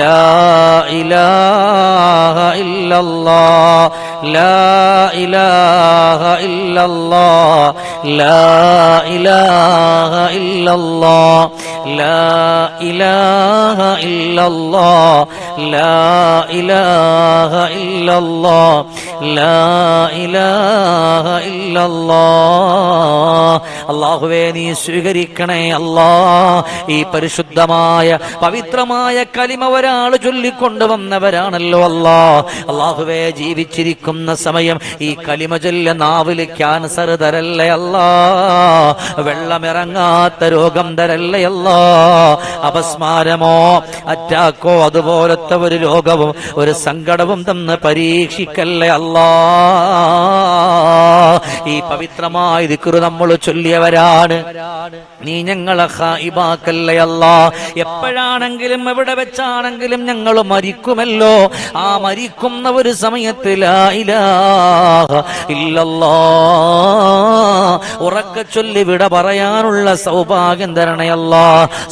ലാ ഇലാഹ ഇല്ലല്ലാഹ് ലാ ഇലാഹ ഇല്ലല്ലാഹ് ലാ ഇലാഹ ഇല്ലല്ലാഹ് ലാ ഇലാഹ ഇല്ലല്ലാഹ് ലാ ഇലാഹ ഇല്ലല്ലാഹ് ലാ ഇലാഹ ഇല്ലല്ലാഹ്. അല്ലാഹുവേ നീ സ്വീകരിക്കണേ അല്ലാ. ഈ പരിശുദ്ധമായ പവിത്രമായ കലിമ ഒരാൾ ചൊല്ലിക്കൊണ്ടുവന്നവരാണല്ലോ അല്ലാ. അല്ലാഹുവേ ജീവിച്ചിരിക്കുന്ന സമയം ഈ കലിമ ചൊല്ല നാവില് ക്യാൻസർ തരല്ലേ അല്ലാ, വെള്ളമിറങ്ങാത്ത രോഗം തരല്ലേ അല്ലാ, അപസ്മാരമോ അറ്റാക്കോ അതുപോലത്തെ ഒരു രോഗവും ഒരു സങ്കടവും തന്ന് പരീക്ഷിക്കല്ലേ അല്ലാ. ഈ പവിത്രമായ ദിക്ർ നമ്മൾ ചൊല്ലിയവരാണ്. നീ ഞങ്ങളെ ഖായിബാക്കല്ലേ അല്ലാ. എപ്പോഴാണെങ്കിലും എവിടെ വെച്ചാണെങ്കിലും ഞങ്ങൾ മരിക്കുമല്ലോ. ആ മരിക്കുന്ന ഒരു സമയത്ത് ലാ ഇലാഹ ഇല്ലല്ലാഹ് ഉറക്കെ ചൊല്ലി വിട പറയാനുള്ള സൗഭാഗ്യം തരണയല്ലാ.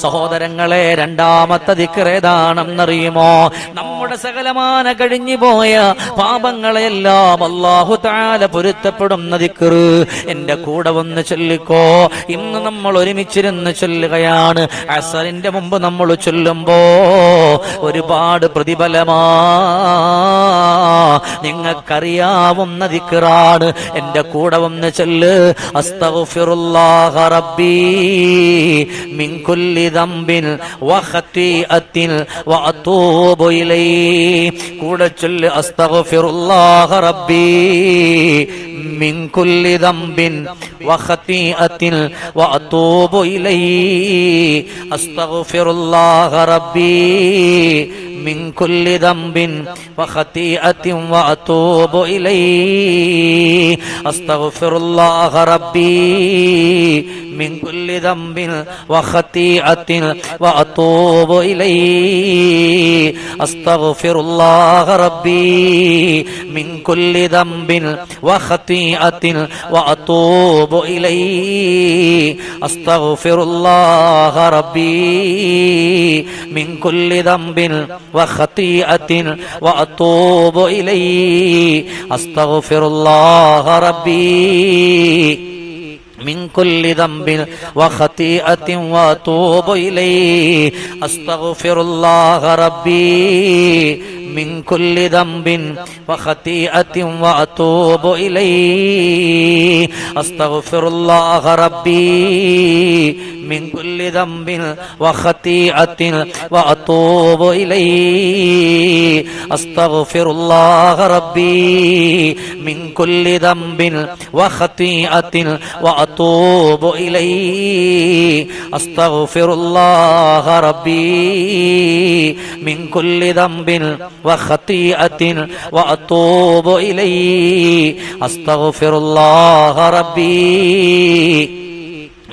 സഹോദരങ്ങളെ, രണ്ടാമത്തെ ദിക്ർ ഏതാണെന്നറിയുമോ? നമ്മുടെ സകലമാന കഴിഞ്ഞു പോയ പാപങ്ങളെല്ലാം അല്ലാഹു തആല പൊരുത്തപ്പെടുന്ന ദിക്ർ. എന്റെ കൂടെ വന്ന് ചൊല്ലിക്കോ. ഇന്ന് നമ്മൾ ഒരുമിച്ചിരുന്ന് ചൊല്ലുകയാണ്. അസറിന്റെ മുമ്പ് നമ്മൾ ചൊല്ലുമ്പോ ഒരുപാട് പ്രതിഫലമാ. നിങ്ങൾക്കറിയാവുന്ന ദിക്റാണ്. എന്റെ കൂടെ വന്ന് ചൊല്ല്. അസ്തഗ്ഫിറുല്ലാഹ റബ്ബി മിൻ കുല്ലി ദംബിൻ വ ഖതീഅത്തിൻ വ അതൂബു ഇലൈഹി. കൂടെ ചൊല്ല്. അസ്തഗ്ഫിറുല്ലാഹ റബ്ബി മിൻ കുല്ലി ദംബിൻ വ ഖതീഅത്തിൻ വ അതൂബു ഇലൈഹി. അസ്തഗ്ഫിറുല്ലാഹ റബ്ബി മിൻ കുല്ലി ദംബിൻ വ ഖതീഅത്തിൻ വ അതൂബു ഇലൈഹി. അസ്തഗ്ഫിറുല്ലാഹ റബ്ബി മിൻ കുല്ലി ദംബിൻ വ ഖതീഅത്തിൻ വ അതൂബു ഇലൈഹി. അസ്തഗ്ഫിറുല്ലാഹ റബ്ബി മിൻ കുല്ലി ദംബിൻ വ ഖതീഅത്തിൻ വ അതൂബു ഇലൈഹി. അസ്തഗ്ഫിറുല്ലാഹ റബ്ബി മിൻ കുല്ലി ദംബിൻ വ ഖതീഅത്തിൻ വ അതൂബു ഇലൈഹി. അസ്തഗ്ഫിറുല്ലാഹ റബ്ബി മിൻ കുല്ലി ദംബിൻ വ ഖതീഅത്തിൻ വ അതൂബു ഇലൈഹി. അസ്തഗ്ഫിറുല്ലാഹ റബ്ബി മിൻ കുല്ലി ദംബിൻ വ ഖതീഅത്തിൻ വ അതൂബു ഇലൈഹി. അസ്തഗ്ഫിറുല്ലാഹ റബ്ബി മിൻ കുല്ലി ദംബിൻ വ ഖതീഅത്തിൻ വ അതൂബു ഇലൈഹി. അസ്തഗ്ഫിറുല്ലാഹ റബ്ബി മിൻ കുല്ലി ദംബിൻ വ ഖതീഅത്തിൻ വ അതൂബു ഇലൈഹി. അസ്തഗ്ഫിറുല്ലാഹ റബ്ബി മിൻ കുല്ലി ദംബിൻ വ ഖതീഅത്തിൻ വ അതൂബു ഇലൈഹി. അസ്തഗ്ഫിറുല്ലാഹ റബ്ബി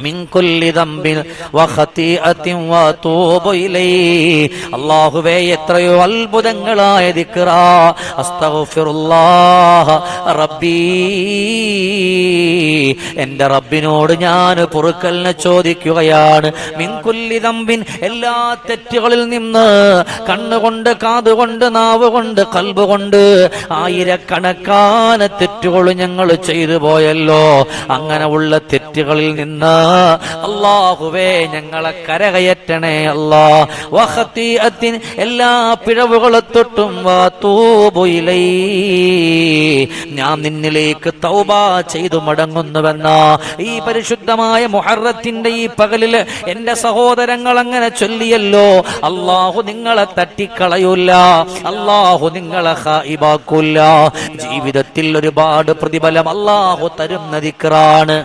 മിൻ കുല്ലി ദംബിൻ വ ഖതീഅത്തിൻ വ അതൂബു ഇലൈഹി. അല്ലാഹുവേ, എത്രയോ അത്ഭുതങ്ങളായ ദിക്റാ. അസ്തഗ്ഫിറുല്ലാഹ റബ്ബി. എന്റെ റബ്ബിനോട് ഞാൻ പൊറുക്കലിനെ ചോദിക്കുകയാണ്. മിൻ കുല്ലി ദംബിൻ, എല്ലാ തെറ്റുകളിൽ നിന്ന്. കണ്ണുകൊണ്ട്, കാതുകൊണ്ട്, നാവ് കൊണ്ട്, ഖൽബ് കൊണ്ട് ആയിരക്കണക്കാന തെറ്റുകൾ ഞങ്ങൾ ചെയ്തു പോയല്ലോ. അങ്ങനെ ഉള്ള തെറ്റുകളിൽ നിന്ന് അല്ലാഹുവേ ഞങ്ങളെ കരകയറ്റണേ അല്ലാ. വ ഖതീഅത്തിൻ, എല്ലാ പിഴവുകളെ തൊട്ടും വതൂബു ഇലൈഹി, ഞാൻ നിന്നിലേക്ക് തൗബ ചെയ്തു മടങ്ങുന്നുവെന്ന ഈ പരിശുദ്ധമായ മുഹറത്തിന്റെ ഈ പകലില് എന്റെ സഹോദരങ്ങൾ അങ്ങനെ ചൊല്ലിയല്ലോ. അല്ലാഹു നിങ്ങളെ തട്ടിക്കളയൂല, അല്ലാഹു നിങ്ങളെ ഖായിബാക്കൂല. ജീവിതത്തിൽ ഒരുപാട് പ്രതിഫലം അല്ലാഹു തരുന്ന ദിക്റാണ്.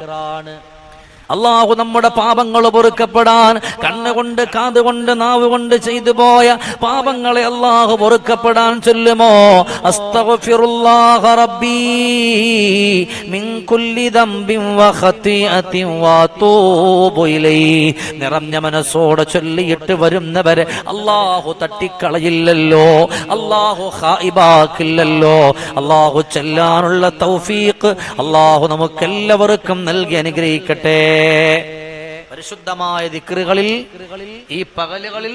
അല്ലാഹു നമ്മുടെ പാപങ്ങൾ പൊറുക്കപ്പെടാൻ, കണ്ണുകൊണ്ട്, കാതുകൊണ്ട്, നാവ് കൊണ്ട് ചെയ്തു പോയ പാപങ്ങളെ അല്ലാഹു പൊറുക്കപ്പെടാൻ ചൊല്ലുമോ? അസ്തഗ്ഫിറുല്ലാഹ റബ്ബി മിൻ കുല്ലി ദംബിൻ വ ഖതീഅത്തിൻ വ അതൂബു ഇലൈഹി. നിറഞ്ഞ മനസ്സോടെ ചൊല്ലിയിട്ട് വരുന്നവരെ അല്ലാഹു തട്ടിക്കളയില്ലല്ലോ, അല്ലാഹു ഖായിബാക്കില്ലല്ലോ. അല്ലാഹു ചൊല്ലാനുള്ള തൗഫീഖ് അല്ലാഹു നമുക്കെല്ലാവർക്കും നൽകി അനുഗ്രഹിക്കട്ടെ. പരിശുദ്ധമായ ദിക്റുകളിൽ ഈ പകലുകളിൽ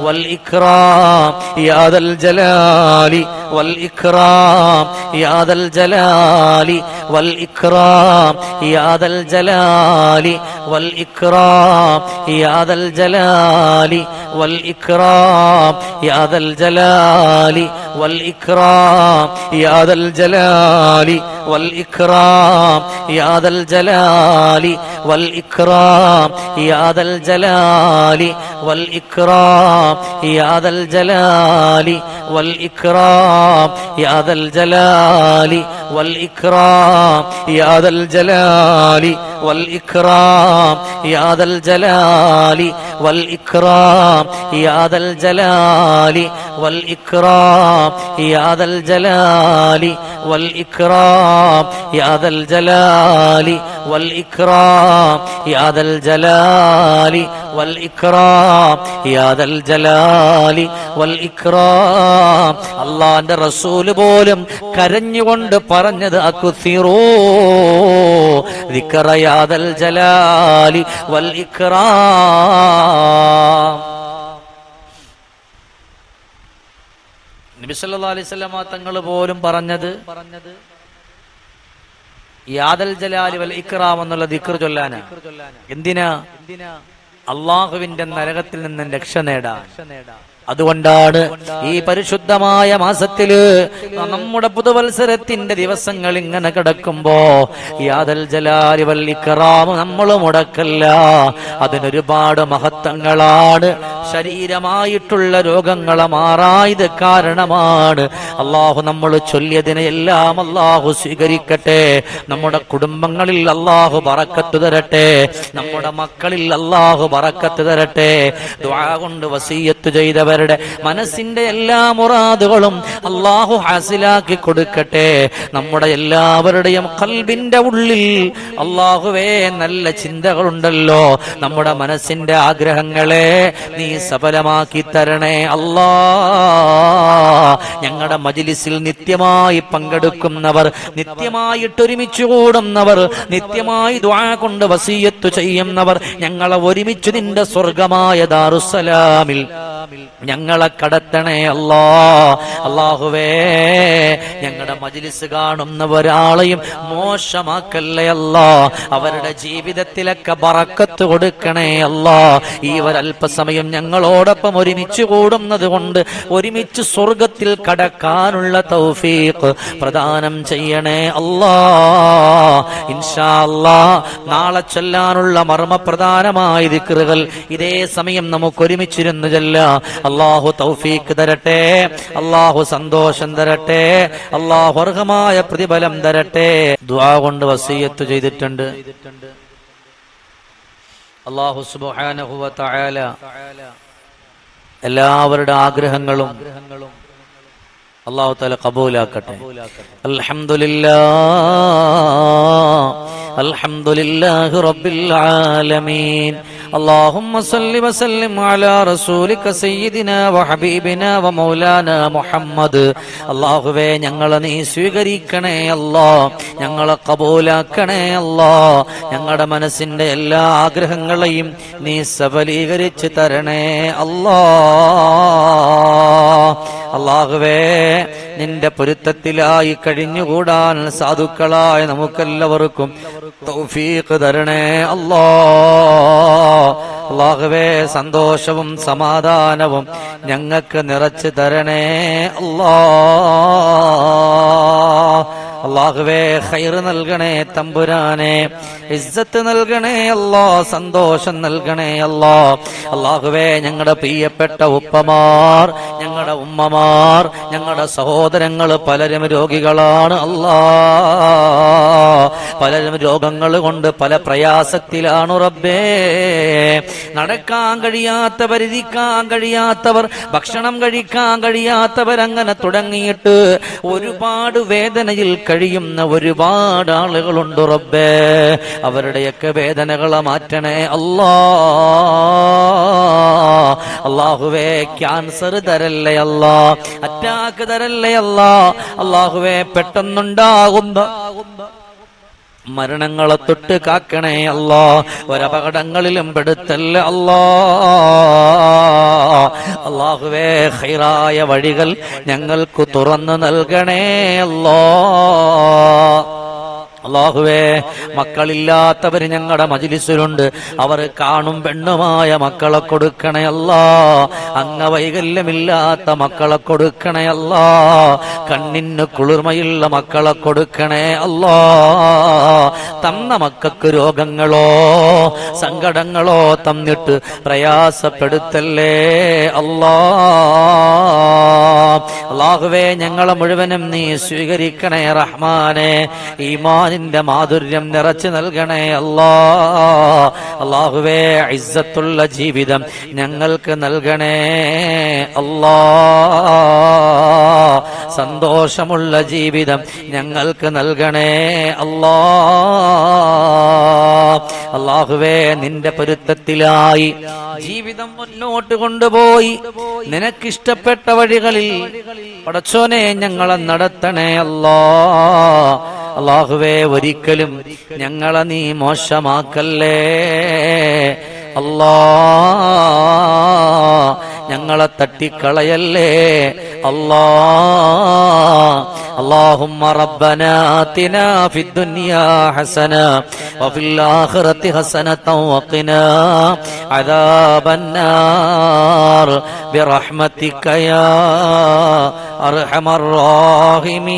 والإكرام يا ذا الجلال والإكرام يا ذا الجلال والإكرام يا ذا الجلال والإكرام يا ذا الجلال والإكرام يا ذا الجلال والإكرام يا ذا الجلال والإكرام يا ذا الجلال والإكرام يا ذا الجلال والإكرام يا ذا الجلال والإكرام يا ذا الجلال والإكرام يا ذا الجلال والإكرام يا ذا الجلال والإكرام يا ذا الجلال والإكرام يا ذا الجلال والإكرام يا ذا الجلال والإكرام يا ذا الجلال والإكرام يا ذا الجلال والإكرام. അല്ലാഹുവിന്റെ റസൂൽ പോലും കരഞ്ഞുകൊണ്ട് പറഞ്ഞത് അക്സിറൂ ദിക്റ യാ ദൽ ജലാലി വൽ ഇക്റാം. നബി സല്ലല്ലാഹു അലൈഹി വസല്ലം തങ്ങൾ പോലും പറഞ്ഞത് യാദൽ ജലാലി വൽ ഇക്റാം എന്നുള്ള ദിക്ർ ചൊല്ലാനാ. എന്തിനാ? അള്ളാഹുവിന്റെ നരകത്തിൽ നിന്ന് രക്ഷ നേടാൻ. അതുകൊണ്ടാണ് ഈ പരിശുദ്ധമായ മാസത്തില് നമ്മുടെ പുതുവത്സരത്തിന്റെ ദിവസങ്ങൾ ഇങ്ങനെ കിടക്കുമ്പോ യാദൽ ജലാലി വൽ ഇക്റാം നമ്മൾ മുടക്കല്ല. അതിനൊരുപാട് മഹത്വങ്ങളാണ്. ശരീരമായിട്ടുള്ള രോഗങ്ങളെ മാറായത് കാരണമാണ്. അള്ളാഹു നമ്മൾ ചൊല്ലിയതിനെ എല്ലാം അള്ളാഹു സ്വീകരിക്കട്ടെ. നമ്മുടെ കുടുംബങ്ങളിൽ അള്ളാഹു ബറക്കത്ത് തരട്ടെ. നമ്മുടെ മക്കളിൽ അള്ളാഹു ബറക്കത്ത് തരട്ടെ. ദുആ കൊണ്ട് വസിയ്യത്ത് ചെയ്തവരുടെ മനസ്സിന്റെ എല്ലാ മുറാദുകളും അള്ളാഹു ഹാസിലാക്കി കൊടുക്കട്ടെ. നമ്മുടെ എല്ലാവരുടെയും ഖൽബിന്റെ ഉള്ളിൽ അള്ളാഹുവേ നല്ല ചിന്തകളുണ്ടല്ലോ. നമ്മുടെ മനസ്സിന്റെ ആഗ്രഹങ്ങളെ നീ സഫലമാക്കി തരണേ അല്ലാ. ഞങ്ങളുടെ മജ്ലിസിൽ നിത്യമായി പങ്കെടുക്കുന്നവർ, നിത്യമായിട്ട് ഒരുമിച്ച് കൂടുന്നവർ, നിത്യമായി ദുആ കൊണ്ട് വസിയ്യത്ത് ചെയ്യുന്നവർ, ഞങ്ങളെ ഒരുമിച്ച് നിന്റെ സ്വർഗമായ ദാറുസ്സലാമിൽ ഞങ്ങളെ കടത്തണേ അല്ലാ. അല്ലാഹുവേ, ഞങ്ങളുടെ മജ്ലിസ് കാണുന്ന ഒരാളെയും മോശമാക്കല്ലേ അല്ലാ. അവരുടെ ജീവിതത്തിലൊക്കെ ബറക്കത്ത് കൊടുക്കണേ അല്ലാ. ഈ ഒരല്പസമയം ഞങ്ങളോടൊപ്പം ഒരുമിച്ച് കൂടുന്നത് കൊണ്ട് ഒരുമിച്ച് സ്വർഗത്തിൽ കടക്കാനുള്ള തൗഫീഖ് പ്രദാനം ചെയ്യണേ അല്ലാ. ഇൻഷാ അല്ലാ നാളെ ചൊല്ലാനുള്ള മർമ്മപ്രധാനമായ ദിക്റുകൾ ഇതേ സമയം നമുക്ക് ഒരുമിച്ചിരുന്ന് ചൊല്ലാം. അല്ലാഹു തൗഫീഖ് തരട്ടെ. അല്ലാഹു സന്തോഷം തരട്ടെ. അല്ലാഹു അർഹമായ പ്രതിഫലം തരട്ടെ. ദുആ കൊണ്ട് വസിയ്യത്ത് ചെയ്തിട്ടുണ്ട്. അല്ലാഹു സുബ്ഹാനഹു വ തആല എല്ലാവരുടെ ആഗ്രഹങ്ങളും അല്ലാഹു തആല ഖബൂലാക്കട്ടെ. അൽഹംദുലില്ലാഹി റബ്ബിൽ ആലമീൻ. اللهم صل وسلم على رسولك سيدنا وحبيبنا ومولانا محمد. അല്ലാഹുവേ, ഞങ്ങളെ നീ സ്വീകരിക്കണേ അല്ലാ. ഞങ്ങളെ ഖബൂലാക്കണേ അല്ലാ. ഞങ്ങളുടെ മനസ്സിന്റെ എല്ലാ ആഗ്രഹങ്ങളെയും നീ സഫലീകരിച്ച് തരണേ അല്ലാ. അല്ലാഹുവേ, നിന്റെ പൊരുത്തത്തിലായി കഴിഞ്ഞുകൂടാൻ സാധുക്കളായ നമുക്കെല്ലാവർക്കും തൗഫീഖ് തരണേ അല്ലാ. അല്ലാഹുവേ, സന്തോഷവും സമാധാനവും ഞങ്ങൾക്ക് നിറച്ചു തരണേ അല്ലാ. അല്ലാഹുവേ, ഖൈർ നൽകണേ തമ്പുരാനെ. ഇസ്സത്ത് നൽകണേ അല്ലാ. സന്തോഷം നൽകണേ അല്ലാ. അല്ലാഹുവേ, ഞങ്ങളുടെ പ്രിയപ്പെട്ട ഉപ്പമാർ, ഞങ്ങളുടെ ഉമ്മമാർ, ഞങ്ങളുടെ സഹോദരങ്ങൾ പലരും രോഗികളാണ് അല്ലാ. പലരും രോഗങ്ങൾ കൊണ്ട് പല പ്രയാസത്തിലാണ് റബ്ബേ. നടക്കാൻ കഴിയാത്തവർ, ഇരിക്കാൻ കഴിയാത്തവർ, ഭക്ഷണം കഴിക്കാൻ കഴിയാത്തവർ, അങ്ങനെ തുടങ്ങിയിട്ട് ഒരുപാട് വേദനയിൽ കഴിയുന്ന ഒരുപാട് ആളുകളുണ്ട് റബ്ബേ. അവരുടെയൊക്കെ വേദനകളെ മാറ്റണേ അല്ലാ. അല്ലാഹുവേ, ക്യാൻസർ തരല്ലേ അല്ലാ. അറ്റാക്ക് തരല്ലേ അല്ലാ. അല്ലാഹുവേ, പെട്ടെന്നുണ്ടാകുന്ന മരണങ്ങളെ തൊട്ട് കാക്കണേ അല്ലാ, ഒരപകടങ്ങളിലും പെടുത്തല്ല അല്ലാ. അല്ലാഹുവേ, ഖൈറായ വഴികൾ ഞങ്ങൾക്ക് തുറന്നു നൽകണേ അല്ലാ. അല്ലാഹുവേ, മക്കളില്ലാത്തവര് ഞങ്ങളുടെ മജ്ലിസിലുണ്ട്, അവർ കാണും പെണ്ണുമായ മക്കളെ കൊടുക്കണേ അല്ലാ. അംഗവൈകല്യമില്ലാത്ത മക്കളെ കൊടുക്കണേ അല്ലാ. കണ്ണിന് കുളിർമയുള്ള മക്കളെ കൊടുക്കണേ അല്ലാ. തന്ന മക്കൾക്ക് രോഗങ്ങളോ സങ്കടങ്ങളോ തന്നിട്ട് പ്രയാസപ്പെടുത്തല്ലേ അല്ലാ. അല്ലാഹുവേ, ഞങ്ങളെ മുഴുവനും നീ സ്വീകരിക്കണേ റഹ്മാനെ. ഈമാനിന്റെ മാധുര്യം നിറച്ചു നൽകണേ അല്ലാ. അല്ലാഹുവേ, ഇസ്സത്തുള്ള ജീവിതം ഞങ്ങൾക്ക് നൽകണേ അല്ലാ. സന്തോഷമുള്ള ജീവിതം ഞങ്ങൾക്ക് നൽകണേ അല്ലാ. അല്ലാഹുവേ, നിന്റെ പൊരുത്തത്തിലായി ജീവിതം മുന്നോട്ട് കൊണ്ടുപോയി നിനക്കിഷ്ടപ്പെട്ട വഴികളിൽ പടച്ചോനെ ഞങ്ങളെ നടത്തണേ അല്ലാ. അല്ലാഹുവേ, ഒരിക്കലും ഞങ്ങളെ നീ മോശമാക്കല്ലേ അല്ലാ. ഞങ്ങളെ തട്ടിക്കളയല്ലേ അല്ലാ. اللهم ربنا آتنا في الدنيا حسنة وفي الآخرة حسنة وقنا عذاب النار برحمتك يا أرحم الراحمين.